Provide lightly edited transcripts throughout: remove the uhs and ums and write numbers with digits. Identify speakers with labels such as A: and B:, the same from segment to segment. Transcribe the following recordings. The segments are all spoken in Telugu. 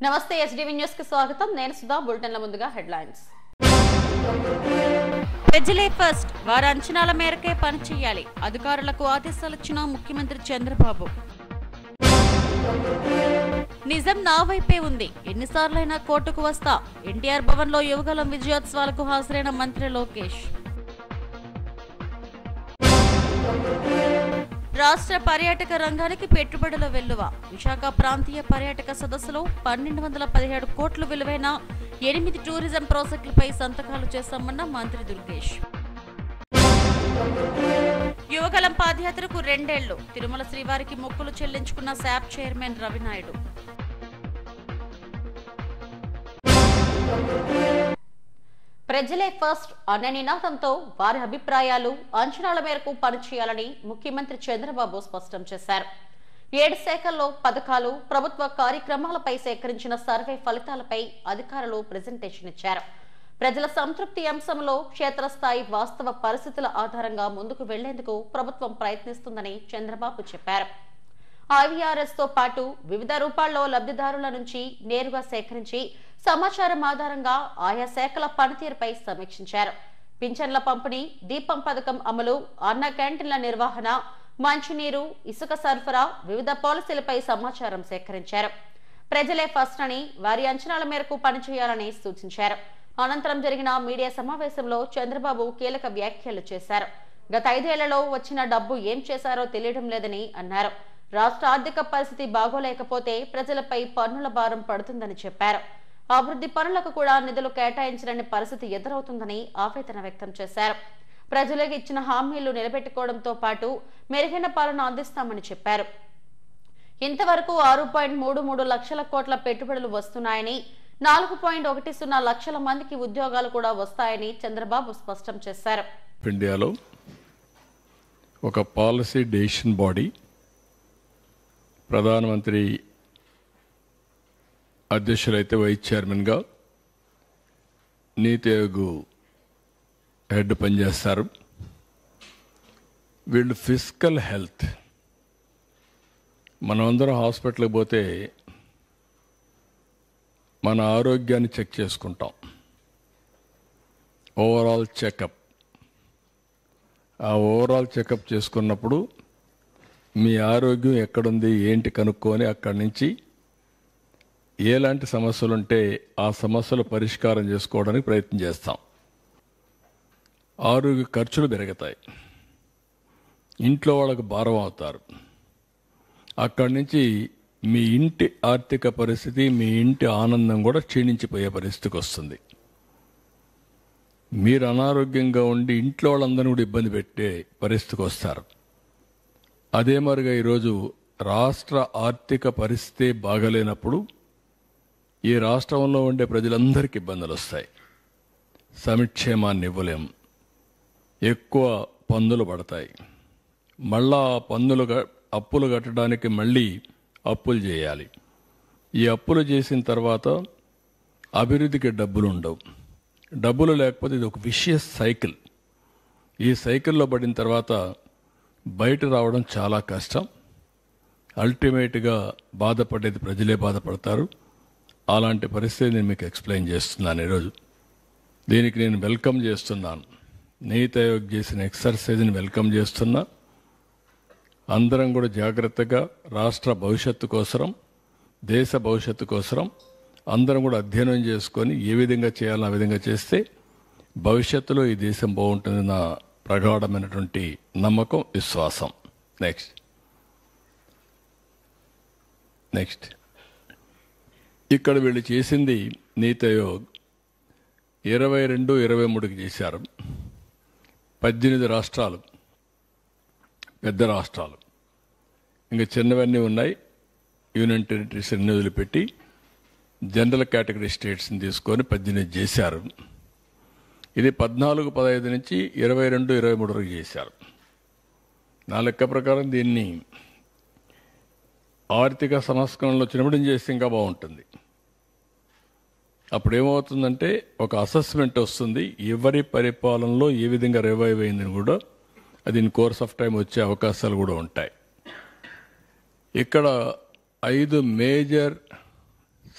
A: నమస్తే ఎస్డీవీ న్యూస్ కి స్వాగతం. నేను సుధా. బులెటిన్ల ముందుగా హెడ్లైన్స్. ప్రజలే ఫస్ట్, వారి అంచనాల మేరకే పనిచేయాలి. అధికారులకు ఆదేశాలు ఇచ్చిన ముఖ్యమంత్రి చంద్రబాబు. నిజం నా వైపే ఉంది, ఎన్నిసార్లైనా కోర్టుకు వస్తా. ఎన్టీఆర్ భవన్ లో యువగలం విజయోత్సవాలకు హాజరైన మంత్రి లోకేష్. రాష్ట్ర పర్యాటక రంగానికి పెట్టుబడుల వెల్లువ. విశాఖ ప్రాంతీయ పర్యాటక సదస్సులో 1217 కోట్ల విలువైన 8 టూరిజం ప్రాజెక్టులపై సంతకాలు చేశామన్న మంత్రి దుర్గేష్. యువగలం పాదయాత్రకు 2 ఏళ్లు. తిరుమల శ్రీవారికి మొక్కులు చెల్లించుకున్న శాప్ చైర్మన్ రవినాయుడు. ప్రజలే ఫస్ట్ అనే నినాదంతో వారి అభిప్రాయాలు, అంచనాల మేరకు పనిచేయాలని ముఖ్యమంత్రి చంద్రబాబు స్పష్టం చేశారు. 7 శాఖల్లో పథకాలు, ప్రభుత్వ కార్యక్రమాలపై సేకరించిన సర్వే ఫలితాలపై అధికారులు ప్రెజెంటేషన్ ఇచ్చారు. ప్రజల సంతృప్తి అంశంలో క్షేత్రస్థాయి వాస్తవ పరిస్థితుల ఆధారంగా ముందుకు వెళ్లేందుకు ప్రభుత్వం ప్రయత్నిస్తుందని చంద్రబాబు చెప్పారు. ఐవీఆర్ఎస్ తో పాటు వివిధ రూపాల్లో లబ్ధిదారుల నుంచి నేరుగా సేకరించి సమాచారం ఆధారంగా ఆయా శాఖల పనితీరుపై సమీక్షించారు. పింఛన్ల పంపిణీ, దీపం పథకం అమలు, అన్న క్యాంటీన్ల నిర్వహణ, మంచినీరు, ఇసుక సరఫరా, వివిధ పాలసీలపై సమాచారం సేకరించారు. ప్రజలే ఫస్ట్ అని, వారి అంచనాల మేరకు పనిచేయాలని సూచించారు. అనంతరం జరిగిన మీడియా సమావేశంలో చంద్రబాబు కీలక వ్యాఖ్యలు చేశారు. గత 5 ఏళ్లలో వచ్చిన డబ్బు ఏం చేశారో తెలియడం లేదని అన్నారు. రాష్ట్ర ఆర్థిక పరిస్థితి బాగోలేకపోతే ప్రజలపై పన్నుల భారం పడుతుందని చెప్పారు. అభివృద్ధి పనులకు కూడా నిధులు కేటాయించలేని పరిస్థితి ఎదురవుతుందని ఆవేదన వ్యక్తం చేశారు. ప్రజలకు ఇచ్చిన హామీలు నిలబెట్టుకోవడంతో పాటు మెరుగైన పాలన అందిస్తామని చెప్పారు. ఇంతవరకు 6.33 లక్షల కోట్ల పెట్టుబడులు వస్తున్నాయని, 4.10 లక్షల మందికి ఉద్యోగాలు కూడా వస్తాయని చంద్రబాబు స్పష్టం చేశారు.
B: ఇండియాలో ఒక పాలసీ డెసిషన్ బాడీ ప్రధానమంత్రి అధ్యక్షులైతే వైస్ చైర్మన్గా నీతి ఆయోగ్ హెడ్ పనిచేస్తారు. వీళ్ళు ఫిజికల్ హెల్త్, మనమందరం హాస్పిటల్కి పోతే మన ఆరోగ్యాన్ని చెక్ చేసుకుంటాం. Overall checkup. ఆ ఓవరాల్ చెకప్ చేసుకున్నప్పుడు మీ ఆరోగ్యం ఎక్కడుంది ఏంటి కనుక్కొని అక్కడి నుంచి ఎలాంటి సమస్యలు ఉంటే ఆ సమస్యలు పరిష్కారం చేసుకోవడానికి ప్రయత్నం చేస్తాం. ఆరోగ్య ఖర్చులు పెరుగుతాయి, ఇంట్లో వాళ్ళకు భారం అవుతారు. అక్కడి నుంచి మీ ఇంటి ఆర్థిక పరిస్థితి, మీ ఇంటి ఆనందం కూడా క్షీణించిపోయే పరిస్థితికి వస్తుంది. మీరు అనారోగ్యంగా ఉండి ఇంట్లో వాళ్ళందరినీ కూడా ఇబ్బంది పెట్టే పరిస్థితికి వస్తారు. అదే మరిగా ఈరోజు రాష్ట్ర ఆర్థిక పరిస్థితి బాగలేనప్పుడు ఈ రాష్ట్రంలో ఉండే ప్రజలందరికీ ఇబ్బందులు వస్తాయి. సంక్షేమాన్ని ఇవ్వలేం, ఎక్కువ పన్నులు పడతాయి. మళ్ళా అప్పులు కట్టడానికి మళ్ళీ అప్పులు చేయాలి. ఈ అప్పులు చేసిన తర్వాత అభివృద్ధికి డబ్బులు ఉండవు. డబ్బులు లేకపోతే ఇది ఒక విషియస్ సైకిల్. ఈ సైకిల్లో పడిన తర్వాత బయట రావడం చాలా కష్టం. అల్టిమేట్గా బాధపడేది ప్రజలే బాధపడతారు. అలాంటి పరిస్థితి నేను మీకు ఎక్స్ప్లెయిన్ చేస్తున్నాను ఈరోజు. దీనికి నేను వెల్కమ్ చేస్తున్నాను. నీతి ఆయోగ్ చేసిన ఎక్సర్సైజ్ని వెల్కమ్ చేస్తున్నా. అందరం కూడా జాగ్రత్తగా రాష్ట్ర భవిష్యత్తు కోసం, దేశ భవిష్యత్తు కోసం అందరం కూడా అధ్యయనం చేసుకొని ఏ విధంగా చేయాలో ఆ విధంగా చేస్తే భవిష్యత్తులో ఈ దేశం బాగుంటుంది నా ప్రగాఢమైనటువంటి నమ్మకం, విశ్వాసం. నెక్స్ట్ ఇక్కడ వీళ్ళు చేసింది నీతి ఆయోగ్ 22, 23కి చేశారు. 18 రాష్ట్రాలు, పెద్ద రాష్ట్రాలు, ఇంకా చిన్నవన్నీ ఉన్నాయి. యూనియన్ టెరిటరీస్ అన్ని వదిలిపెట్టి జనరల్ కేటగిరీ స్టేట్స్ని తీసుకొని 18 చేశారు. ఇది 14, 15 నుంచి 22, 23 వరకు చేశారు. నా లెక్క ప్రకారం దీన్ని ఆర్థిక సంస్కరణలు వచ్చినప్పుడు చేస్తే ఇంకా బాగుంటుంది. అప్పుడు ఏమవుతుందంటే ఒక అసెస్మెంట్ వస్తుంది, ఎవరి పరిపాలనలో ఏ విధంగా రివైవ్ అయిందని కూడా అది ఇన్ కోర్స్ ఆఫ్ టైం వచ్చే అవకాశాలు కూడా ఉంటాయి. ఇక్కడ 5 మేజర్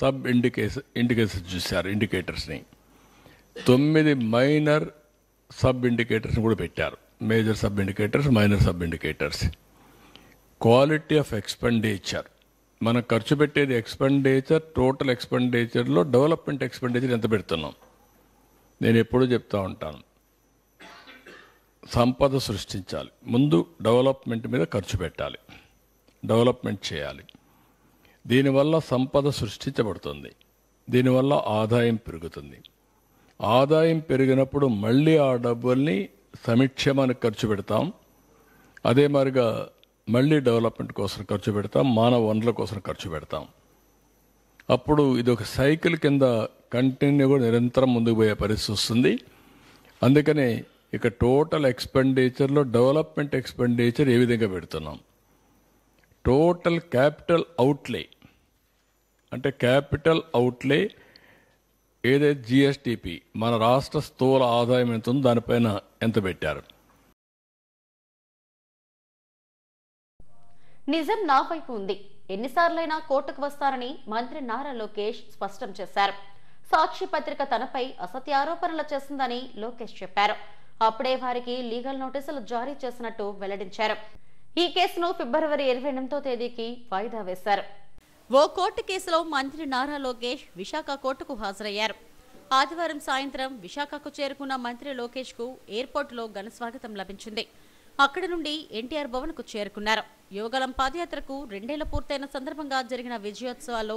B: సబ్ ఇండికేటర్స్ చూశారు, ఇండికేటర్స్ని 9 మైనర్ సబ్ ఇండికేటర్స్ని కూడా పెట్టారు. Major sub indicators, minor sub indicators. Quality of expenditure, మనం ఖర్చు పెట్టేది ఎక్స్పెండిచర్, టోటల్ ఎక్స్పెండిచర్లో డెవలప్మెంట్ ఎక్స్పెండిచర్ ఎంత పెడుతున్నాం. నేను ఎప్పుడూ చెప్తా ఉంటాను, సంపద సృష్టించాలి, ముందు డెవలప్మెంట్ మీద ఖర్చు పెట్టాలి, డెవలప్మెంట్ చేయాలి. దీనివల్ల సంపద సృష్టించబడుతుంది, దీనివల్ల ఆదాయం పెరుగుతుంది. ఆదాయం పెరిగినప్పుడు మళ్ళీ ఆ డబ్బుల్ని సంక్షేమానికి ఖర్చు పెడతాం, అదే మాదిరిగా మళ్ళీ డెవలప్మెంట్ కోసం ఖర్చు పెడతాం, మానవ వనరుల కోసం ఖర్చు పెడతాం. అప్పుడు ఇది ఒక సైకిల్ కింద కంటిన్యూగా నిరంతరం ముందుకు పోయే పరిస్థితి వస్తుంది. అందుకనే ఇక టోటల్ ఎక్స్పెండిచర్లో డెవలప్మెంట్ ఎక్స్పెండిచర్ ఏ విధంగా పెడుతున్నాం, టోటల్ క్యాపిటల్ అవుట్లే అంటే క్యాపిటల్ అవుట్లే ఏదైతే జిఎస్టిపి మన రాష్ట్ర స్థూల ఆదాయం ఎంత ఉందో దానిపైన ఎంత పెట్టారు.
A: నిజం నా వైపు ఉంది, ఎన్నిసార్లైనా కోర్టుకు వస్తారని మంత్రి నారా లోకేష్ స్పష్టం చేశారు. సాక్షి పత్రిక తనపై అసత్య ఆరోపణలు చేసిందని లోకేష్ చెప్పారు. అప్పుడే వారికి లీగల్ నోటీసులు జారీ చేసినట్టు వెల్లడించారు. ఈ కేసును ఫిబ్రవరి 28వ తేదీకి వాయిదా వేశారు. ఓ కోర్టు కేసులో మంత్రి నారా లోకేష్ విశాఖ కోర్టుకు హాజరయ్యారు. ఆదివారం సాయంత్రం విశాఖకు చేరుకున్న మంత్రి లోకేష్ కు ఎయిర్పోర్టులో ఘన స్వాగతం లభించింది. అక్కడి నుండి ఎన్టీఆర్ భవన్ కు చేరుకున్నారు. యువగలం పాదయాత్రకు 2 ఏళ్లు పూర్తయిన సందర్భంగా జరిగిన విజయోత్సవాల్లో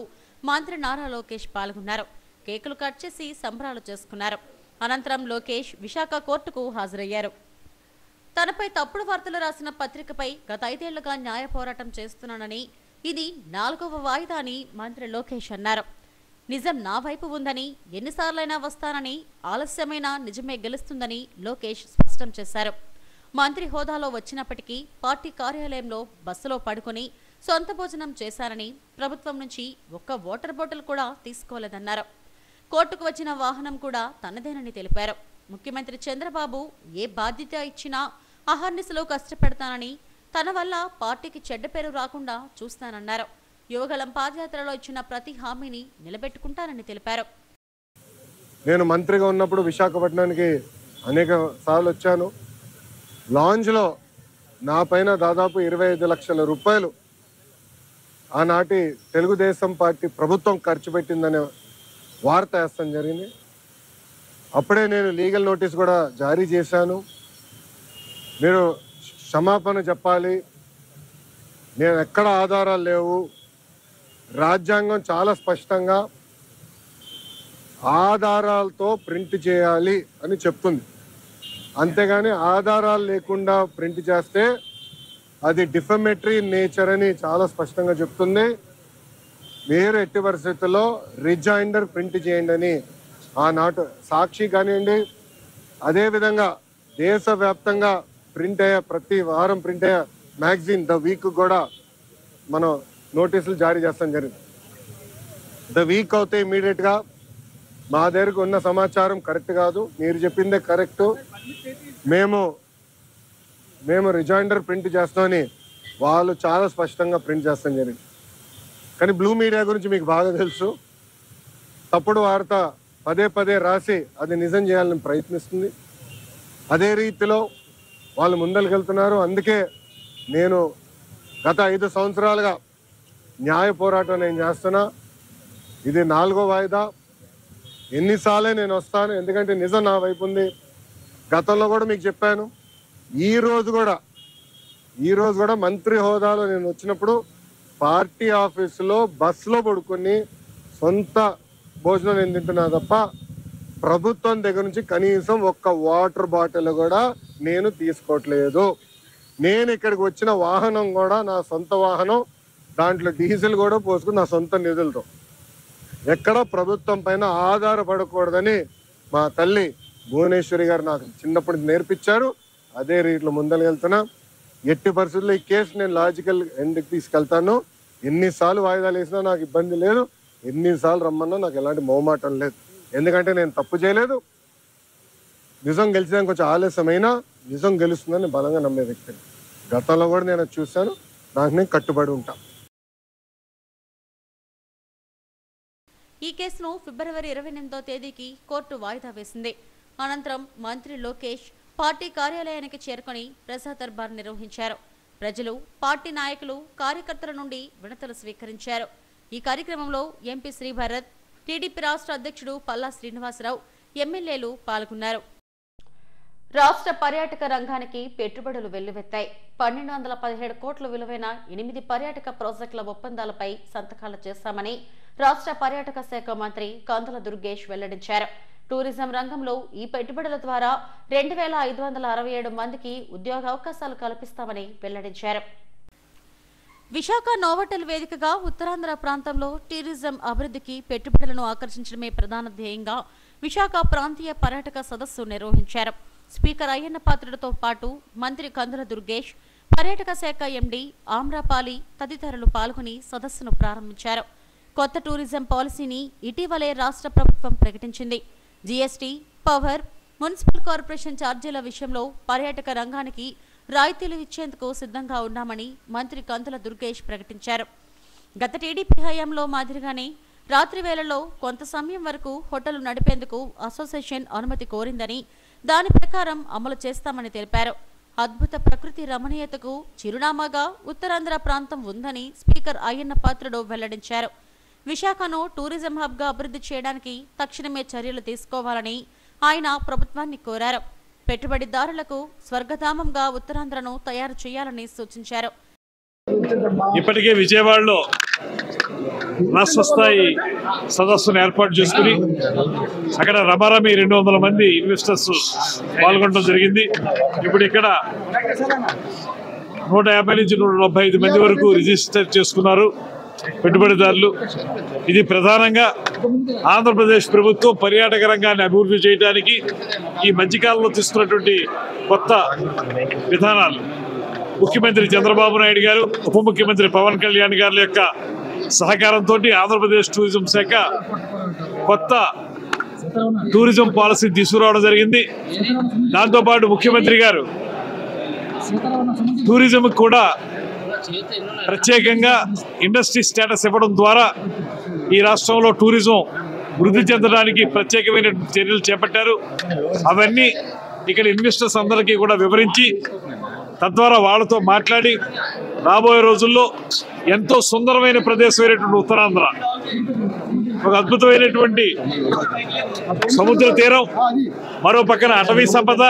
A: మంత్రి నారా లోకేష్ పాల్గొన్నారు. కేకులు కట్ చేసి సంబరాలు చేసుకున్నారు. అనంతరం లోకేష్ విశాఖ కోర్టుకు హాజరయ్యారు. తనపై తప్పుడు వార్తలు రాసిన పత్రికపై గత 5 ఏళ్లుగా న్యాయ పోరాటం చేస్తున్నానని, ఇది 4వ వాయిదా అని మంత్రి లోకేష్ అన్నారు. నిజం నా వైపు ఉందని, ఎన్నిసార్లైనా వస్తానని, ఆలస్యమైన నిజమే గెలుస్తుందని లోకేష్ స్పష్టం చేశారు. మంత్రి హోదాలో వచ్చినప్పటికీ పార్టీ కార్యాలయంలో బస్సులో పడుకుని సొంత భోజనం చేశారని, ప్రభుత్వం నుంచి ఒక్క వాటర్ బాటిల్ కూడా తీసుకోలేదన్నారు. కోర్టుకు వచ్చిన వాహనం కూడా తనదేనని తెలిపారు. ముఖ్యమంత్రి చంద్రబాబు ఏ బాధ్యత ఇచ్చినా అహర్నిశలో కష్టపెడతానని, తన వల్ల పార్టీకి చెడ్డ పేరు రాకుండా చూస్తానన్నారు. యువగలం పాదయాత్రలో ఇచ్చిన ప్రతి హామీని నిలబెట్టుకుంటానని తెలిపారు.
C: నేను మంత్రిగా ఉన్నప్పుడు విశాఖపట్నానికి అనేక సార్లు వచ్చాను. లాంజ్లో నా పైన దాదాపు 25 లక్షల రూపాయలు ఆనాటి తెలుగుదేశం పార్టీ ప్రభుత్వం ఖర్చు పెట్టిందనే వార్త వేస్తాం జరిగింది. అప్పుడే నేను లీగల్ నోటీస్ కూడా జారీ చేశాను. మీరు క్షమాపణ చెప్పాలి, నేను ఎక్కడ ఆధారాలు లేవు, రాజ్యాంగం చాలా స్పష్టంగా ఆధారాలతో ప్రింట్ చేయాలి అని చెప్తుంది. అంతేగాని ఆధారాలు లేకుండా ప్రింట్ చేస్తే అది డిఫమేటరీ నేచర్ అని చాలా స్పష్టంగా చెప్తుంది. మీరు ఎట్టి పరిస్థితుల్లో రిజైండర్ ప్రింట్ చేయండి అని ఆనాటి సాక్షి కానివ్వండి, అదేవిధంగా దేశవ్యాప్తంగా ప్రింట్ అయ్యే ప్రతి వారం ప్రింట్ అయ్యే మ్యాగజైన్ ద వీక్ కూడా మనం నోటీసులు జారీ చేస్తాం జరిగింది. ద వీక్ అవుతే ఇమీడియట్గా మా దగ్గరకు ఉన్న సమాచారం కరెక్ట్ కాదు, మీరు చెప్పిందే కరెక్టు, మేము రిజైండర్ ప్రింట్ చేస్తామని వాళ్ళు చాలా స్పష్టంగా ప్రింట్ చేస్తాం జరిగింది. కానీ బ్లూ మీడియా గురించి మీకు బాగా తెలుసు. తప్పుడు వార్త పదే రాసి అది నిజం చేయాలని ప్రయత్నిస్తుంది. అదే రీతిలో వాళ్ళు ముందరికెళ్తున్నారు. అందుకే నేను గత 5 సంవత్సరాలుగా న్యాయ పోరాటం నేను చేస్తున్నా. ఇది 4వ వాయిదా. ఎన్నిసార్లే నేను వస్తాను, ఎందుకంటే నిజం నా వైపు ఉంది. గతంలో కూడా మీకు చెప్పాను. ఈ రోజు కూడా మంత్రి హోదాలో నేను వచ్చినప్పుడు పార్టీ ఆఫీసులో బస్సులో పడుకొని సొంత భోజనం నేను తింటున్నా తప్ప ప్రభుత్వం దగ్గర నుంచి కనీసం ఒక్క వాటర్ బాటిల్ కూడా నేను తీసుకోవట్లేదు. నేను ఇక్కడికి వచ్చిన వాహనం కూడా నా సొంత వాహనం, దాంట్లో డీజిల్ కూడా పోసుకుని నా సొంత నిధులతో, ఎక్కడ ప్రభుత్వం పైన ఆధారపడకూడదని మా తల్లి భువనేశ్వరి గారు నాకు చిన్నప్పుడు నేర్పించారు. అదే రీతిలో ముందరకెళ్తున్నా. ఎట్టి పరిస్థితుల్లో ఈ కేసు నేను లాజికల్ ఎండ్కి తీసుకెళ్తాను. ఎన్నిసార్లు వాయిదాలు వేసినా నాకు ఇబ్బంది లేదు, ఎన్నిసార్లు రమ్మన్నా నాకు ఎలాంటి మొహమాటం లేదు. ఎందుకంటే నేను తప్పు చేయలేదు. నిజం గెలిచడానికి కొంచెం ఆలస్యమైనా నిజం గెలుస్తుందని బలంగా నమ్మే వ్యక్తిని. గతంలో కూడా నేను చూశాను. నాకు నేను కట్టుబడి ఉంటాను.
A: కేసును ఫిబ్రవరి 28వ తేదీకి కోర్టు వాయిదా వేసింది. అనంతరం మంత్రి లోకేష్ పార్టీ కార్యాలయానికి చేరుకుని ప్రజా దర్బార్ నిర్వహించారు. ప్రజలు, పార్టీ నాయకులు, కార్యకర్తల నుండి వినతులు స్వీకరించారు. ఈ కార్యక్రమంలో ఎంపీ శ్రీభరత్, టీడీపీ రాష్ట్ర అధ్యక్షుడు పల్లా శ్రీనివాసరావు, ఎమ్మెల్యేలు పాల్గొన్నారు. రాష్ట్ర పర్యాటక రంగానికి పెట్టుబడులు వెల్లువెత్తాయి. 1217 కోట్ల విలువైన 8 పర్యాటక ప్రాజెక్టుల ఒప్పందాలపై సంతకాలు చేశామని రాష్ట్ర పర్యాటక శాఖ మంత్రి కందుల దుర్గేష్ వెల్లడించారు. టూరిజం రంగంలో ఈ పెట్టుబడుల ద్వారా 2567 మందికి ఉద్యోగావకాశాలు కల్పిస్తామని వెల్లడించారు. విశాఖ నోవోటల్ వేదికగా ఉత్తరాంధ్ర ప్రాంతంలో టూరిజం అభివృద్ధికి పెట్టుబడులను ఆకర్షించడమే ప్రధాన ధ్యేయంగా విశాఖ ప్రాంతీయ పర్యాటక సదస్సు నిర్వహించారు. స్పీకర్ అయ్యన్న పాత్రుడితో పాటు మంత్రి కందుల దుర్గేష్, పర్యాటక శాఖ ఎండీ ఆమ్రపాలి తదితరులు పాల్గొని సదస్సును ప్రారంభించారు. కొత్త టూరిజం పాలసీని ఇటీవలే రాష్ట్ర ప్రభుత్వం ప్రకటించింది. జీఎస్టీ, పవర్, మున్సిపల్ కార్పొరేషన్ ఛార్జీల విషయంలో పర్యాటక రంగానికి రాయితీలు ఇచ్చేందుకు సిద్ధంగా ఉన్నామని మంత్రి కందుల దుర్గేష్ ప్రకటించారు. గత టీడీపీ హయాంలో మాదిరిగానే రాత్రి వేళల్లో కొంత సమయం వరకు హోటల్ నడిపేందుకు అసోసియేషన్ అనుమతి కోరిందని, దాని ప్రకారం అమలు చేస్తామని తెలిపారు. అద్భుత ప్రకృతి రమణీయతకు చిరునామాగా ఉత్తరాంధ్ర ప్రాంతం ఉందని స్పీకర్ అయ్యన్న పాత్రుడు వెల్లడించారు. విశాఖను టూరిజం హబ్గా అభివృద్ధి చేయడానికి తక్షణమే చర్యలు తీసుకోవాలని ఆయన ప్రభుత్వాన్ని కోరారు. పెట్టుబడిదారులకు స్వర్గధామంగా ఉత్తరాంధ్రను తయారు చేయాలని సూచించారు.
D: ఇప్పటికే విజయవాడలో రాష్ట్ర స్థాయి సదస్సును ఏర్పాటు చేసుకుని అక్కడ రమారమి 200 మంది ఇన్వెస్టర్స్ పాల్గొనడం జరిగింది. ఇప్పుడు ఇక్కడ 150 నుంచి 175 మంది వరకు రిజిస్టర్ చేసుకున్నారు పెట్టుబడిదారులు. ఇది ప్రధానంగా ఆంధ్రప్రదేశ్ ప్రభుత్వం పర్యాటక రంగాన్ని అభివృద్ధి చేయడానికి ఈ మధ్యకాలంలో తీసుకున్నటువంటి కొత్త విధానాలు, ముఖ్యమంత్రి చంద్రబాబు నాయుడు గారు, ఉప ముఖ్యమంత్రి పవన్ కళ్యాణ్ గారి యొక్క సహకారంతో ఆంధ్రప్రదేశ్ టూరిజం శాఖ కొత్త టూరిజం పాలసీ తీసుకురావడం జరిగింది. దాంతోపాటు ముఖ్యమంత్రి గారు టూరిజం కూడా ప్రత్యేకంగా ఇండస్ట్రీ స్టేటస్ ఇవ్వడం ద్వారా ఈ రాష్ట్రంలో టూరిజం వృద్ధి చెందడానికి ప్రత్యేకమైన చర్యలు చేపట్టారు. అవన్నీ ఇక్కడ ఇన్వెస్టర్స్ అందరికీ కూడా వివరించి తద్వారా వాళ్ళతో మాట్లాడి రాబోయే రోజుల్లో ఎంతో సుందరమైన ప్రదేశమైనటువంటి ఉత్తరాంధ్ర, ఒక అద్భుతమైనటువంటి సముద్ర తీరం, మరో పక్కన అటవీ సంపద,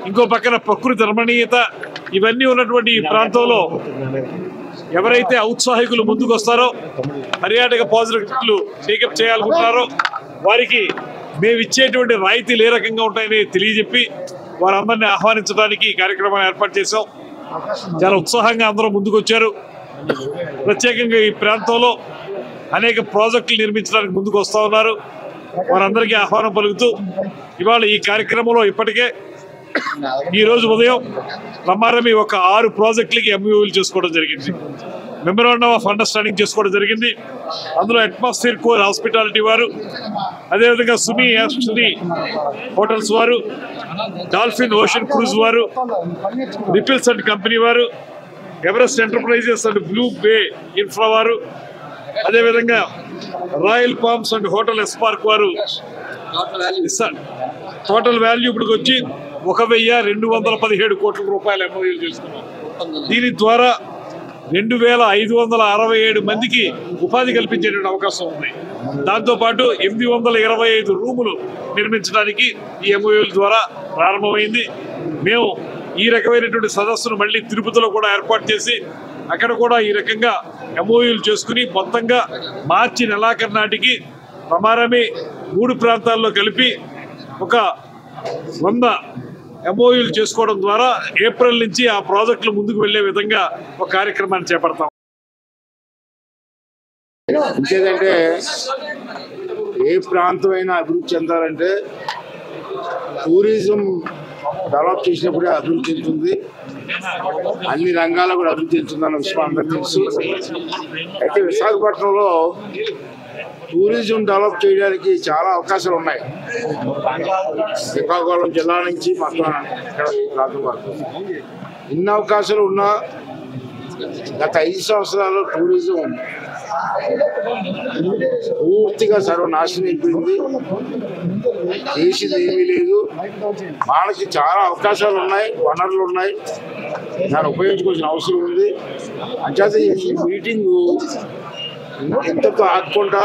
D: ఇంకో పక్కన ప్రకృతి రమణీయత, ఇవన్నీ ఉన్నటువంటి ఈ ప్రాంతంలో ఎవరైతే ఔత్సాహికులు ముందుకు వస్తారో, పర్యాటక ప్రాజెక్టులు టేకప్ చేయాలనుకుంటున్నారో వారికి మేము ఇచ్చేటువంటి రాయితీలు ఏ రకంగా ఉంటాయని తెలియజెప్పి వారందరినీ ఆహ్వానించడానికి ఈ కార్యక్రమాన్ని ఏర్పాటు చేశాం. చాలా ఉత్సాహంగా అందరూ ముందుకు వచ్చారు. ప్రత్యేకంగా ఈ ప్రాంతంలో అనేక ప్రాజెక్టులు నిర్మించడానికి ముందుకు వస్తూ ఉన్నారు. వారందరికీ ఆహ్వానం పలుకుతూ ఇవాళ ఈ కార్యక్రమంలో ఇప్పటికే ఈ రోజు ఉదయం రమారమి ఒక 6 ప్రాజెక్టులకి ఎంఓయూలు చేసుకోవడం జరిగింది. మెమోరాండం ఆఫ్ అండర్స్టాండింగ్ చేసుకోవడం జరిగింది. అందులో అట్మాస్ఫియర్ కోర్ హాస్పిటాలిటీ వారు, అదేవిధంగా సుమి యాస్ట్రీ హోటల్స్ వారు, డాల్ఫిన్ ఓషన్ క్రూజ్ వారు, రిపిల్స్ అండ్ కంపెనీ వారు, Everest Enterprises and Blue Bay Infra వారు, అదేవిధంగా రాయల్ పామ్స్ అండ్ హోటల్ ఎస్పార్క్ వారు టోటల్ వాల్యూ ఇప్పటికి వచ్చి 1217 కోట్ల రూపాయలు ఎంఓయూలు చేసుకున్నారు. దీని ద్వారా 2567 మందికి ఉపాధి కల్పించేటువంటి అవకాశం ఉంది. దాంతోపాటు 825 రూములు నిర్మించడానికి ఈ ఎంఓయూల ద్వారా ప్రారంభమైంది. మేము ఈ రకమైనటువంటి సదస్సును మళ్ళీ తిరుపతిలో కూడా ఏర్పాటు చేసి అక్కడ కూడా ఈ రకంగా ఎంఓయూలు చేసుకుని మొత్తంగా మార్చి నెలాఖరు నాటికి రమారమి 3 ప్రాంతాల్లో కలిపి ఒక 100 ఎంఓయూలు చేసుకోవడం ద్వారా ఏప్రిల్ నుంచి ఆ ప్రాజెక్టులు ముందుకు వెళ్లే విధంగా ఒక కార్యక్రమాన్ని చేపడతాం.
E: ఇంకేదంటే ఏ ప్రాంతమైనా అభివృద్ధి చెందాలంటే టూరిజం డెవలప్ చేసినప్పుడే అభివృద్ధి చెందుతుంది. అన్ని రంగాల్లో కూడా అభివృద్ధి చెందుతుందన్న విషయం అందరికీ తెలుసు. అయితే విశాఖపట్నంలో టూరిజం డెవలప్ చేయడానికి చాలా అవకాశాలు ఉన్నాయి. శ్రీకాకుళం జిల్లా నుంచి మొత్తం ప్రాంతం వరకు ఇన్ని అవకాశాలు ఉన్నా గత 5 సంవత్సరాలు టూరిజం పూర్తిగా సర్వనాశనం అయిపోయింది. చేసేది ఏమీ లేదు. మనకి చాలా అవకాశాలు ఉన్నాయి, వనరులు ఉన్నాయి, దాన్ని ఉపయోగించుకోవాల్సిన అవసరం ఉంది. అంచేత ఈ మీటింగు ఇంతతో ఆగకుండా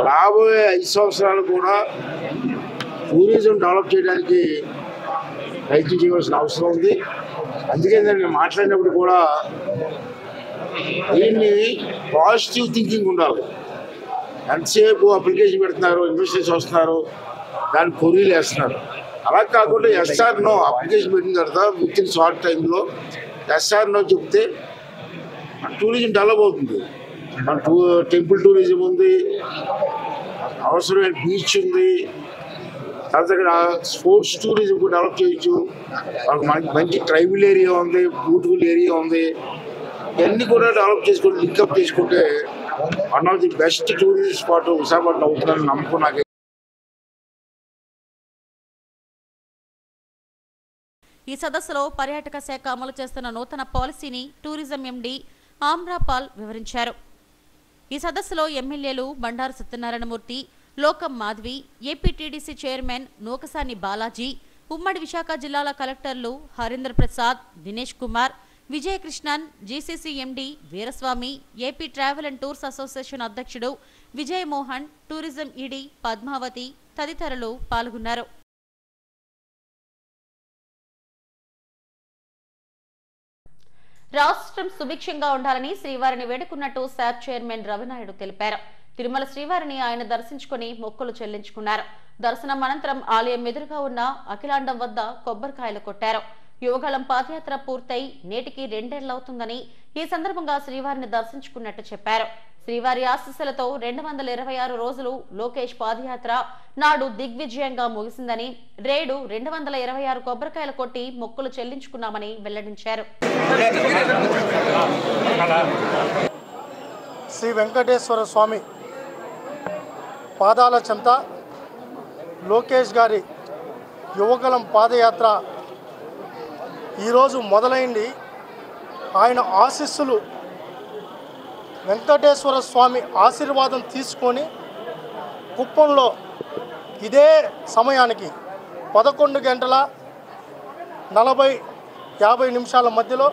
E: రాబోయే 5 సంవత్సరాలు కూడా టూరిజం డెవలప్ చేయడానికి ప్రయత్నం చేయవలసిన అవసరం ఉంది. అందుకే నేను మాట్లాడినప్పుడు కూడా దీన్ని పాజిటివ్ థింకింగ్ ఉండాలి. ఎంతసేపు అప్లికేషన్ పెడుతున్నారు, ఇన్వెస్టర్స్ వస్తున్నారు, దాన్ని కొరీలు వేస్తున్నారు. అలా కాకుండా ఎస్ఆర్ నో అప్లికేషన్ పెట్టిన తర్వాత విత్ ఇన్ షార్ట్ టైంలో ఎస్ఆర్ నో చెప్తే టూరిజం డెవలప్ అవుతుంది. మన టెంపుల్ టూరిజం ఉంది, అవసరమైన బీచ్ ఉంది, తర్వాత ఇక్కడ స్పోర్ట్స్ టూరిజం కూడా డెవలప్ చేయొచ్చు. మనకి మంచి ట్రైబల్ ఏరియా ఉంది, బ్యూటిఫుల్ ఏరియా ఉంది. ఇవన్నీ కూడా డెవలప్ చేసుకుంటే, లింకప్ చేసుకుంటే one of the best tourist spot Visakhapatnam అవుతుందని నమ్మకం నాకు.
A: ఈ సదస్సులో పర్యాటక శాఖ అమలు చేస్తున్న నూతన పాలసీని టూరిజం ఎండీ ఆమ్రాపాల్ వివరించారు. ఈ సదస్సులో ఎమ్మెల్యేలు బండారు సత్యనారాయణమూర్తి, లోకం మాధవి, ఏపీటీడీసీ చైర్మన్ నూకసాని బాలాజీ, ఉమ్మడి విశాఖ జిల్లాల కలెక్టర్లు Harindra Prasad, Dinesh Kumar, Vijayakrishnan, GCC MD Veeraswamy, AP travel and tours association అధ్యక్షుడు విజయమోహన్, టూరిజం ఈడీ పద్మావతి తదితరులు పాల్గొన్నారు. రాష్ట్రం సుభిక్షంగా ఉండాలని శ్రీవారిని వేడుకున్నట్టు శాప్ చైర్మన్ రవినాయుడు తెలిపారు. తిరుమల శ్రీవారిని ఆయన దర్శించుకుని మొక్కులు చెల్లించుకున్నారు. దర్శనం అనంతరం ఆలయం ఎదురుగా ఉన్న అఖిలాండం వద్ద కొబ్బరికాయలు కొట్టారు. యువగళం పాదయాత్ర పూర్తయి నేటికి 2 ఏళ్లవుతుందని ఈ సందర్భంగా శ్రీవారిని దర్శించుకున్నట్టు చెప్పారు. శ్రీవారి ఆశీస్సులతో 226 రోజులు లోకేష్ పాదయాత్ర నాడు దిగ్విజయంగా ముగిసిందని, రేడు 226 కొబ్బరికాయలు కొట్టి మొక్కులు చెల్లించుకున్నామని వెల్లడించారు.
F: శ్రీ వెంకటేశ్వర స్వామి పాదాల చెంత లోకేష్ గారి యువగలం పాదయాత్ర ఈరోజు మొదలైంది. ఆయన ఆశీస్సులు, వెంకటేశ్వర స్వామి ఆశీర్వాదం తీసుకొని కుప్పంలో ఇదే సమయానికి 11 గంటల 40-50 నిమిషాల మధ్యలో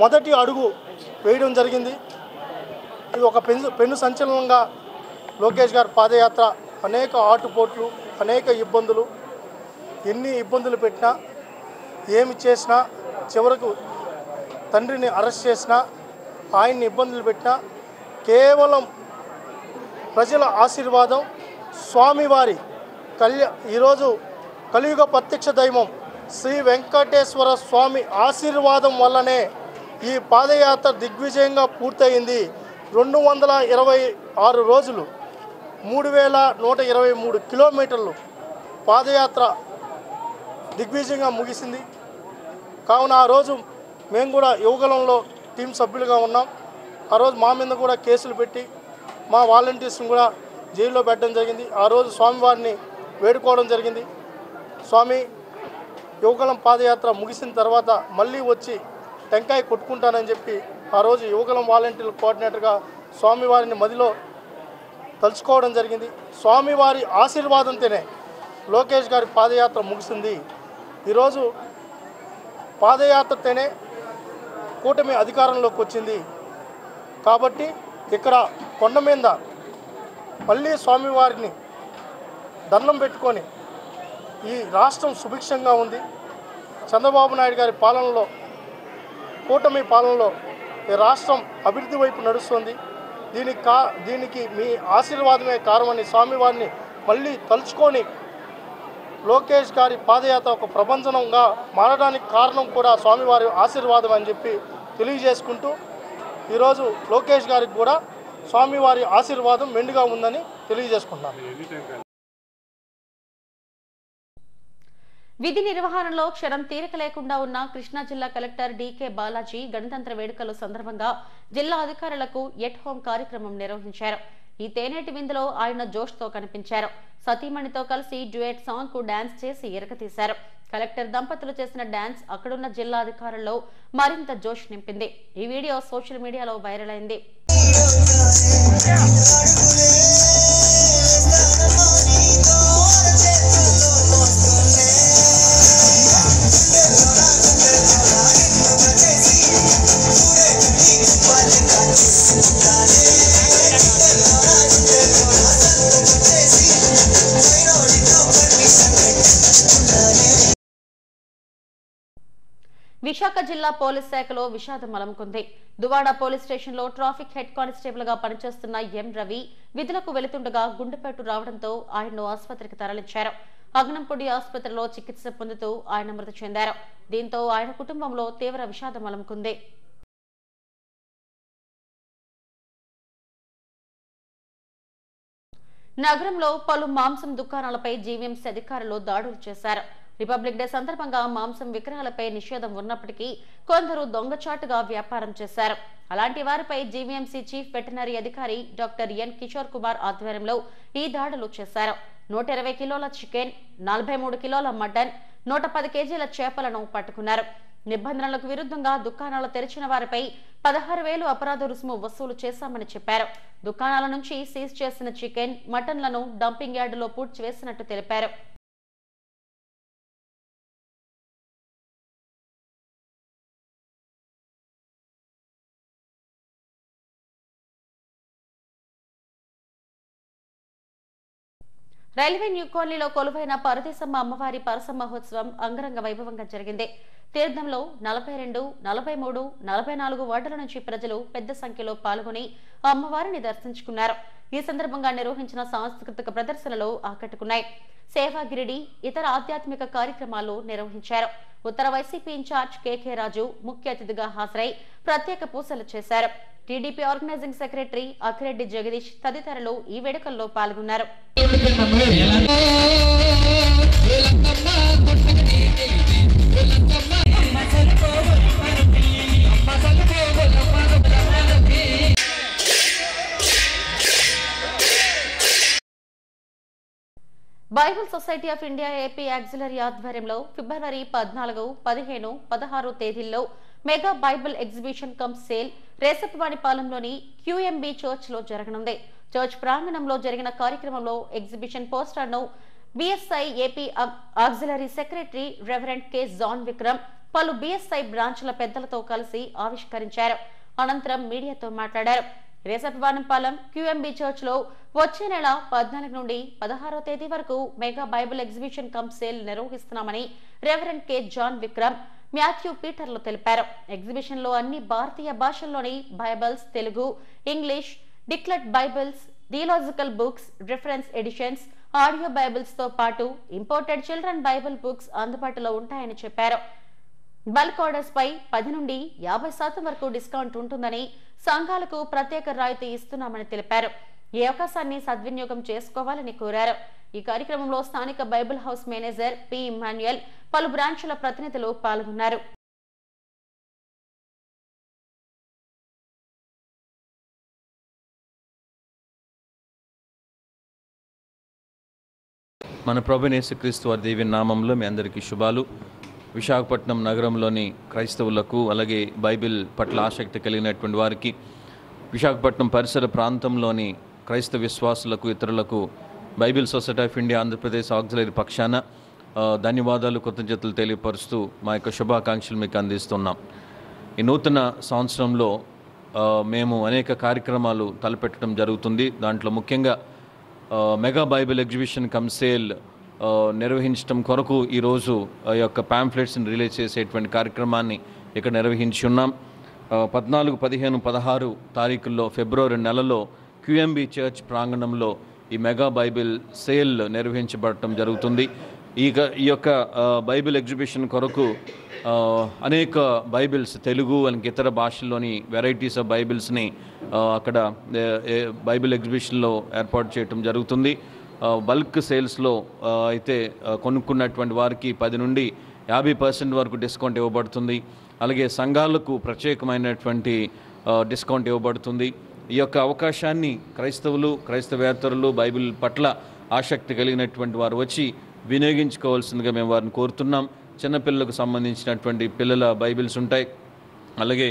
F: మొదటి అడుగు వేయడం జరిగింది. ఇది ఒక పెను సంచలనంగా లోకేష్ గారి పాదయాత్ర అనేక ఆటుపోట్లు, అనేక ఇబ్బందులు, ఎన్ని ఇబ్బందులు పెట్టినా, ఏమి చేసినా, చివరకు తండ్రిని అరెస్ట్ చేసినా, ఆయన్ని ఇబ్బందులు పెట్టినా కేవలం ప్రజల ఆశీర్వాదం, స్వామివారి ఈరోజు కలియుగ ప్రత్యక్ష దైవం శ్రీ వెంకటేశ్వర స్వామి ఆశీర్వాదం వల్లనే ఈ పాదయాత్ర దిగ్విజయంగా పూర్తయింది. 226 రోజులు 3123 కిలోమీటర్లు పాదయాత్ర దిగ్విజయంగా ముగిసింది. కావున ఆ రోజు మేము కూడా యువగలంలో టీం సభ్యులుగా ఉన్నాం. ఆ రోజు మా మీద కూడా కేసులు పెట్టి మా వాలంటీర్స్ని కూడా జైల్లో పెట్టడం జరిగింది. ఆ రోజు స్వామివారిని వేడుకోవడం జరిగింది. స్వామి, యువగలం పాదయాత్ర ముగిసిన తర్వాత మళ్ళీ వచ్చి టెంకాయ కొట్టుకుంటానని చెప్పి ఆ రోజు యువగలం వాలంటీర్ల కోఆర్డినేటర్గా స్వామివారిని మదిలో తలుచుకోవడం జరిగింది. స్వామివారి ఆశీర్వాదంతోనే లోకేష్ గారి పాదయాత్ర ముగిసింది. ఈరోజు పాదయాత్రతోనే కూటమి అధికారంలోకి వచ్చింది. కాబట్టి ఇక్కడ కొండ మీద మళ్ళీ స్వామివారిని దండం పెట్టుకొని ఈ రాష్ట్రం సుభిక్షంగా ఉంది. చంద్రబాబు నాయుడు గారి పాలనలో, కూటమి పాలనలో ఈ రాష్ట్రం అభివృద్ధి వైపు నడుస్తుంది. దీనికి మీ ఆశీర్వాదమే కారణమని స్వామివారిని మళ్ళీ తలుచుకొని లోకేష్ గారి పాదయాత్ర ఒక ప్రభంజనంగా మారడానికి కారణం కూడా స్వామివారి ఆశీర్వాదం అని చెప్పి తెలియజేసుకుంటూ ఈరోజు లోకేష్ గారికి కూడా స్వామివారి ఆశీర్వాదం మెండుగా ఉందని తెలియజేసుకుంటున్నాను.
A: విధి నిర్వహణలో క్షణం తీరిక లేకుండా ఉన్న కృష్ణా జిల్లా కలెక్టర్ డీకే బాలాజీ గణతంత్ర వేడుకల సందర్భంగా జిల్లా అధికారులకు ఎట్ హోం కార్యక్రమం నిర్వహించారు. ఈ తేనేటి విందులో ఆయన జోష్తో కనిపించారు. సతీమణితో కలిసి డ్యూయట్ సాంగ్ కు డాన్స్ చేసి ఎరకతీశారు. కలెక్టర్ దంపతులు చేసిన డాన్స్ అక్కడున్న జిల్లా అధికారుల్లో మరింత జోష్ నింపింది. ఈ వీడియో సోషల్ మీడియాలో వైరల్ అయింది. విశాఖ జిల్లా పోలీస్ శాఖలో విషాదం అలముకుంది. దువాడ పోలీస్ స్టేషన్లో ట్రాఫిక్ హెడ్ కానిస్టేబుల్ గా పనిచేస్తున్న ఎం రవి విధులకు వెళుతుండగా గుండెపోటు రావడంతో ఆయన్ను ఆసుపత్రికి తరలించారు. అగ్నంపొడి ఆసుపత్రిలో చికిత్స పొందుతూ ఆయన మృతి చెందారు. దీంతో ఆయన కుటుంబంలో తీవ్ర విషాదం అలముకుంది. నగరంలో పలు మాంసం దుకాణాలపై జీవీఎంసీ అధికారులు దాడులు చేశారు. రిపబ్లిక్ డే సందర్భంగా మాంసం విక్రయాలపై నిషేధం ఉన్నప్పటికీ కొందరు దొంగచాటుగా వ్యాపారం చేశారు. అలాంటి వారిపై జీవీఎంసీ చీఫ్ వెటనరీ అధికారి డాక్టర్ ఎన్ కిషోర్ కుమార్ ఆధ్వర్యంలో ఈ దాడులు చేశారు. 120 కిలోల చికెన్, 43 కిలోల మటన్, 110 కేజీల చేపలను పట్టుకున్నారు. నిబంధనలకు విరుద్ధంగా దుకాణాలు తెరిచిన వారిపై 16,000 అపరాధ రుసుము వసూలు చేశామని చెప్పారు. దుకాణాల నుంచి సీజ్ చేసిన చికెన్, మటన్లను డంపింగ్ యార్డులో పూడ్చివేసినట్టు తెలిపారు. రైల్వే న్యూ కాలనీలో కొలువైన పరదేశమ్మ అమ్మవారి పరస మహోత్సవం అంగరంగ వైభవంగా జరిగింది. తీర్థంలో 42, 43, 44 వార్డుల నుంచి ప్రజలు పెద్ద సంఖ్యలో పాల్గొని అమ్మవారిని దర్శించుకున్నారు. ఈ సందర్భంగా నిర్వహించిన సాంస్కృతిక ప్రదర్శనలు ఆకట్టుకున్నాయి. సేవాగిరిడి ఇతర ఆధ్యాత్మిక కార్యక్రమాలు నిర్వహించారు. ఉత్తర వైసీపీ ఇన్ఛార్జ్ కేకే రాజు ముఖ్య అతిథిగా హాజరై ప్రత్యేక పూజలు చేశారు. TDP organising secretary Akhireddy Jagadish తదితరులు ఈ వేడుకల్లో పాల్గొన్నారు. Bible society of India AP auxiliary ఆధ్వర్యంలో ఫిబ్రవరి 14, 15, 16 తేదీల్లో mega Bible exhibition cum sale రేసప్పవానిపాలెంలోని QMB చర్చ్ లో జరగనుంది. చర్చ్ ప్రాంగణంలో జరిగిన కార్యక్రమంలో ఎగ్జిబిషన్ పోస్టర్ ను BSI AP auxiliary secretary reverend K John Vikram పలు BSI బ్రాంచ్ల పెద్దలతో కలిసి ఆవిష్కరించారు. అనంతరం మీడియాతో మాట్లాడారు. రేసప్పవానిపాలెం QMB చర్చ్ లో వచ్చే నెల 14 నుండి 16వ తేదీ వరకు mega Bible exhibition cum sale నిర్వహిస్తున్నామని reverend K John Vikram, Matthew పీటర్లు తెలిపారు. ఎగ్జిబిషన్ లో అన్ని భారతీయ భాషల్లోని Bibles, Telugu, English, diglot Bibles, theological books, reference editions, audio Bibles తో పాటు ఇంపోర్టెడ్ చిల్డ్రన్ బైబిల్ బుక్స్ అందుబాటులో ఉంటాయని చెప్పారు. బల్క్ ఆర్డర్స్ పై 10 నుండి 50% వరకు డిస్కౌంట్ ఉంటుందని, సంఘాలకు ప్రత్యేక రాయితీ ఇస్తున్నామని తెలిపారు. ఈ అవకాశాన్ని సద్వినియోగం చేసుకోవాలని కోరారు. ఈ కార్యక్రమంలో స్థానిక Bible house manager P Emmanuel, పలు బ్రాంచ్ల ప్రతినిధులు పాల్గొన్నారు.
G: మన ప్రభువైన యేసుక్రీస్తు వారి దివ్య నామంలో మీ అందరికీ శుభాలు. విశాఖపట్నం నగరంలోని క్రైస్తవులకు, అలాగే బైబిల్ పట్ల ఆసక్తి కలిగినటువంటి వారికి, విశాఖపట్నం పరిసర ప్రాంతంలోని క్రైస్తవ విశ్వాసులకు, ఇతరులకు Bible society of India Andhra Pradesh auxiliary పక్షాన ధన్యవాదాలు, కృతజ్ఞతలు తెలియపరుస్తూ మా యొక్క శుభాకాంక్షలు మీకు అందిస్తున్నాం. ఈ నూతన సంవత్సరంలో మేము అనేక కార్యక్రమాలు తలపెట్టడం జరుగుతుంది. దాంట్లో ముఖ్యంగా mega Bible exhibition cum sale నిర్వహించడం కొరకు ఈరోజు ఆ యొక్క ప్యాంఫ్లెట్స్ని రిలీజ్ చేసేటువంటి కార్యక్రమాన్ని ఇక్కడ నిర్వహించి ఉన్నాం. 14, 15, 16 తారీఖుల్లో ఫిబ్రవరి నెలలో QMB చర్చ్ ప్రాంగణంలో ఈ మెగా బైబిల్ సేల్ నిర్వహించబడటం జరుగుతుంది. ఈ యొక్క బైబిల్ ఎగ్జిబిషన్ కొరకు అనేక బైబిల్స్, తెలుగు అండ్ ఇతర భాషల్లోని వెరైటీస్ ఆఫ్ బైబిల్స్ని అక్కడ బైబిల్ ఎగ్జిబిషన్లో ఏర్పాటు చేయటం జరుగుతుంది. బల్క్ సేల్స్లో అయితే కొనుక్కున్నటువంటి వారికి 10 నుండి 50% వరకు డిస్కౌంట్ ఇవ్వబడుతుంది. అలాగే సంఘాలకు ప్రత్యేకమైనటువంటి డిస్కౌంట్ ఇవ్వబడుతుంది. ఈ యొక్క అవకాశాన్ని క్రైస్తవులు, క్రైస్తవేతరులు, బైబిల్ పట్ల ఆసక్తి కలిగినటువంటి వారు వచ్చి వినియోగించుకోవాల్సిందిగా మేము వారిని కోరుతున్నాం. చిన్నపిల్లలకు సంబంధించినటువంటి పిల్లల బైబిల్స్ ఉంటాయి, అలాగే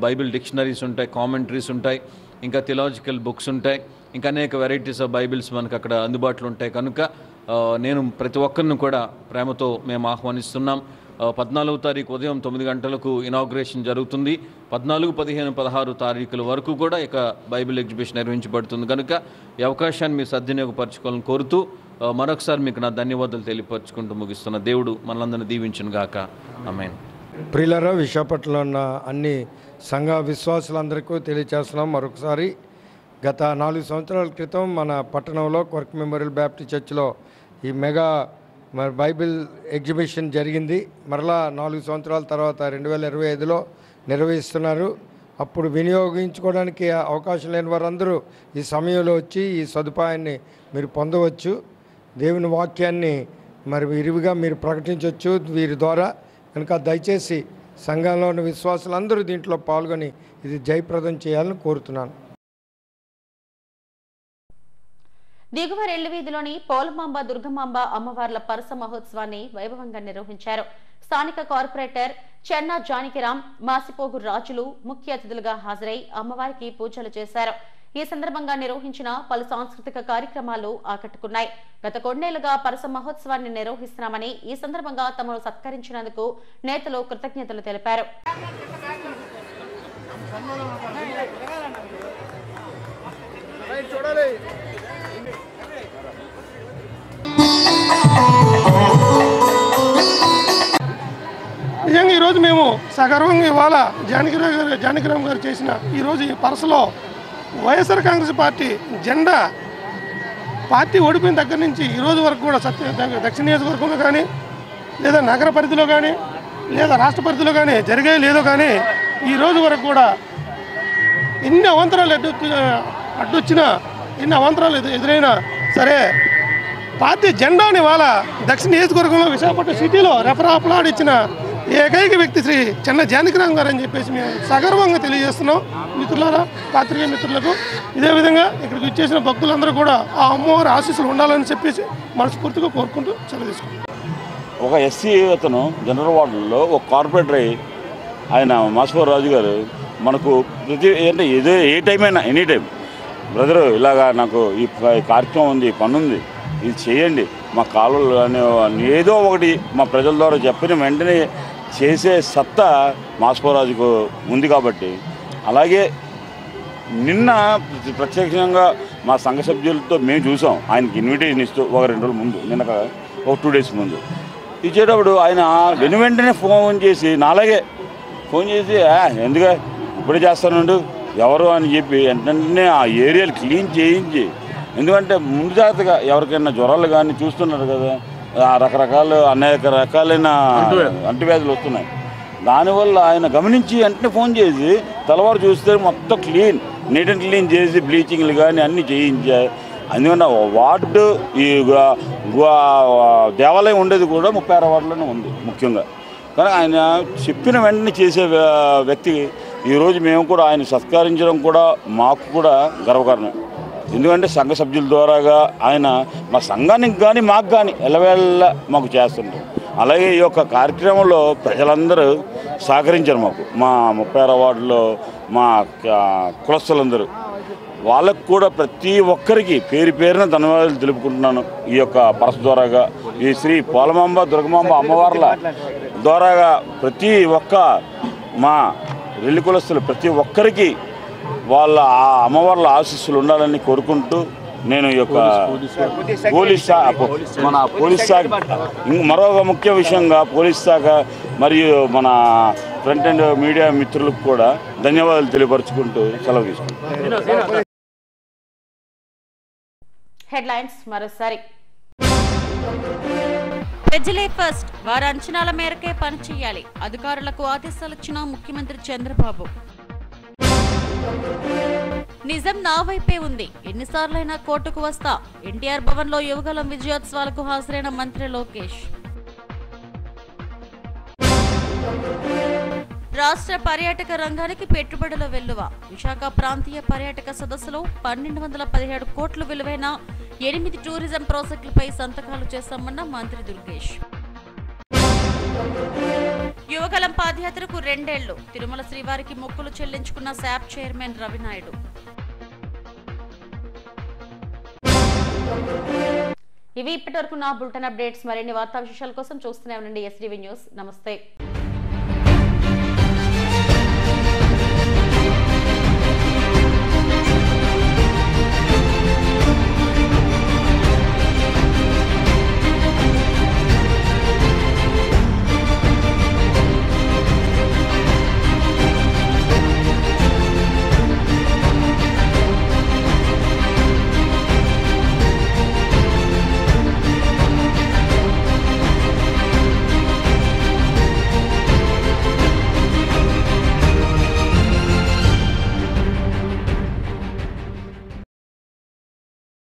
G: బైబిల్ డిక్షనరీస్ ఉంటాయి, కామెంటరీస్ ఉంటాయి, ఇంకా థియలాజికల్ బుక్స్ ఉంటాయి, ఇంకా అనేక వెరైటీస్ ఆఫ్ బైబిల్స్ మనకు అక్కడ అందుబాటులో ఉంటాయి. కనుక నేను ప్రతి ఒక్కరిని కూడా ప్రేమతో మేము ఆహ్వానిస్తున్నాం. 14వ తారీఖు ఉదయం 9 గంటలకు ఇనాగ్రేషన్ జరుగుతుంది. 14, 15, 16 తారీఖుల వరకు కూడా ఇక బైబిల్ ఎగ్జిబిషన్ నిర్వహించబడుతుంది. కనుక ఈ అవకాశాన్ని మీరు సద్వినియోగపరచుకోవాలని కోరుతూ మరొకసారి మీకు నా ధన్యవాదాలు తెలియపరచుకుంటూ ముగిస్తున్న. దేవుడు మనలందరినీ దీవించును గాక. ఆమేన్.
H: ప్రియులారా, విశాఖపట్నంలో ఉన్న అన్ని సంఘ విశ్వాసులందరికీ తెలియజేస్తున్నాం. మరొకసారి గత 4 సంవత్సరాల క్రితం మన పట్టణంలో కొర్క్ మెమోరియల్ బ్యాప్టిస్ట్ చర్చ్లో ఈ మెగా బైబిల్ ఎగ్జిబిషన్ జరిగింది. మరలా 4 సంవత్సరాల తర్వాత 2025లో నిర్వహిస్తున్నారు. అప్పుడు వినియోగించుకోవడానికి అవకాశం లేని వారందరూ ఈ సమయంలో వచ్చి ఈ సదుపాయాన్ని మీరు పొందవచ్చు. దేవుని వాక్యాన్ని మరి విరివిగా మీరు ప్రకటించవచ్చు వీరి ద్వారా. కనుక దయచేసి సంఘంలో ఉన్న విశ్వాసులందరూ దీంట్లో పాల్గొని ఇది జయప్రదం చేయాలని కోరుతున్నాను.
A: దిగువ రెల్లివీధిలోని పోలమాంబ దుర్గమాంబ అమ్మవార్ల పరస మహోత్సవాన్ని వైభవంగా నిర్వహించారు. స్థానిక కార్పొరేటర్ చెన్నా జానకిరామ్, మాసిపోగు రాజులు ముఖ్య అతిథులుగా హాజరై అమ్మవారికి పూజలు చేశారు. ఈ సందర్భంగా నిర్వహించిన పలు సాంస్కృతిక కార్యక్రమాలు ఆకట్టుకున్నాయి. గత కొన్నేళ్లుగా పరస మహోత్సవాన్ని నిర్వహిస్తున్నామని, ఈ సందర్భంగా తమను సత్కరించినందుకు నేతలు కృతజ్ఞతలు తెలిపారు.
F: నిజంగా ఈరోజు మేము సగర్వంగా ఇవాళ జానకిరామ్ గారు చేసిన ఈరోజు ఈ పరసలో వైఎస్ఆర్ కాంగ్రెస్ పార్టీ జెండా పార్టీ ఓడిపోయిన దగ్గర నుంచి ఈరోజు వరకు కూడా దక్షిణ నియోజకవర్గంలో కానీ లేదా నగర పరిధిలో కానీ లేదా రాష్ట్ర పరిధిలో కానీ జరిగే లేదో కానీ ఈరోజు వరకు కూడా ఎన్ని అవాంతరాలు అడ్డొచ్చినా ఎన్ని అవాంతరాలు ఎదురైనా సరే పార్టీ జెండాని వాళ్ళ దక్షిణ నియోజకవర్గంలో విశాఖపట్నం సిటీలో రెపరాపలాడిచ్చిన ఏకైక వ్యక్తి శ్రీ చెన్న జానకిరామ్ గారు అని చెప్పేసి మేము సగర్వంగా తెలియజేస్తున్నాం. మిత్రులారా, పాత్రికేయ మిత్రులకు ఇదే విధంగా ఇక్కడికి వచ్చేసిన భక్తులందరూ కూడా ఆ అమ్మవారి ఆశీస్సులు ఉండాలని చెప్పేసి మనస్ఫూర్తిగా కోరుకుంటూ సెలవు తీసుకుంటాం.
I: ఒక ఎస్సీ అతను జనరల్ వార్డులో ఒక కార్పొరేటర్ అయ్యి ఆయన మాసిపోగు రాజు గారు మనకు ప్రతి అంటే ఏ టైం అయినా ఎనీ టైం బ్రదరు ఇలాగా నాకు ఈ కార్యక్రమం ఉంది, ఈ పని ఉంది, ఇది చేయండి, మా కాలువలు అని ఏదో ఒకటి మా ప్రజల ద్వారా చెప్పిన వెంటనే చేసే సత్తా మాసిపోరాజుకు ఉంది. కాబట్టి అలాగే నిన్న ప్రత్యక్షంగా మా సంఘ సభ్యులతో మేము చూసాం. ఆయనకి ఇన్విటేషన్ ఇస్తూ ఒక 2 రోజుల ముందు, నిన్న ఒక 2 days ముందు ఇచ్చేటప్పుడు ఆయన వెంటనే ఫోన్ చేసి నాలాగే ఫోన్ చేసి ఎందుకు ఇప్పుడే చేస్తానుండు ఎవరు అని చెప్పి వెంటనే ఆ ఏరియాలు క్లీన్ చేయించి, ఎందుకంటే ముందు జాగ్రత్తగా ఎవరికైనా జ్వరాలు కానీ చూస్తున్నారు కదా, రకరకాల అనేక రకాలైన అంటువ్యాధులు వస్తున్నాయి. దానివల్ల ఆయన గమనించి వెంటనే ఫోన్ చేసి తెల్లవారు చూస్తే మొత్తం నీట్ అండ్ క్లీన్ చేసి బ్లీచింగ్లు కానీ అన్నీ చేయించాయి. ఎందుకంటే వార్డు ఈ దేవాలయం ఉండేది కూడా 36 వార్డులోనే ఉంది ముఖ్యంగా. కానీ ఆయన చెప్పిన వెంటనే చేసే వ్యక్తి ఈరోజు మేము కూడా ఆయన సత్కరించడం కూడా మాకు కూడా గర్వకారణం. ఎందుకంటే సంఘ సభ్యుల ద్వారాగా ఆయన మా సంఘానికి కానీ మాకు కానీ ఎల్లవేళ్ళ మాకు చేస్తుంటారు. అలాగే ఈ యొక్క కార్యక్రమంలో ప్రజలందరూ సహకరించారు మాకు. మా 36 వార్డులో మా కులస్తులందరూ వాళ్ళకు కూడా ప్రతి ఒక్కరికి పేరు పేరున ధన్యవాదాలు తెలుపుకుంటున్నాను. ఈ యొక్క పరస ద్వారాగా ఈ శ్రీ పోలమాంబ దుర్గమాంబ అమ్మవార్ల ద్వారాగా ప్రతి ఒక్క మా రెల్లి కులస్తులు ప్రతి ఒక్కరికి వాళ్ళ ఆ అమ్మవార్ల ఆశీస్సులు ఉండాలని కోరుకుంటూ నేను ఈ యొక్క మన పోలీస్ శాఖ మరొక ముఖ్య విషయంగా పోలీస్ శాఖ మరియు మన ఫ్రంట్ అండ్ మీడియా మిత్రులకు కూడా ధన్యవాదాలు తెలియపరుచుకుంటూ సెలవు తీసుకుంటాను.
A: హెడ్లైన్స్ మరోసారి. ప్రజలే ఫస్ట్, వారి అంచనాల మేరకే పనిచేయాలి, అధికారులకు ఆదేశాలు ఇచ్చిన ముఖ్యమంత్రి చంద్రబాబు. నిజం నా వైపే ఉంది, ఎన్నిసార్లైనా కోర్టుకు వస్తా, ఎన్టీఆర్ భవన్ లో యువగలం విజయోత్సవాలకు హాజరైన మంత్రి లోకేష్. రాష్ట్ర పర్యాటక రంగానికి పెట్టుబడుల వెల్లువ, విశాఖ ప్రాంతీయ పర్యాటక సదస్సులో 1217 కోట్ల విలువైన 8 టూరిజం ప్రాజెక్టులపై సంతకాలు చేశామన్న మంత్రి దుర్గేష్. యువగలం పాదయాత్రకు 2 ఏళ్లు. తిరుమల శ్రీవారికి మొక్కులు చెల్లించుకున్న శాప్ చైర్మన్ రవినాయుడు. ఇవి ఇప్పటివరకు నా బులెటిన్ అప్డేట్స్. మరిన్ని వార్తా విశేషాల కోసం చూస్తూనే ఉండండి SDV న్యూస్. నమస్తే.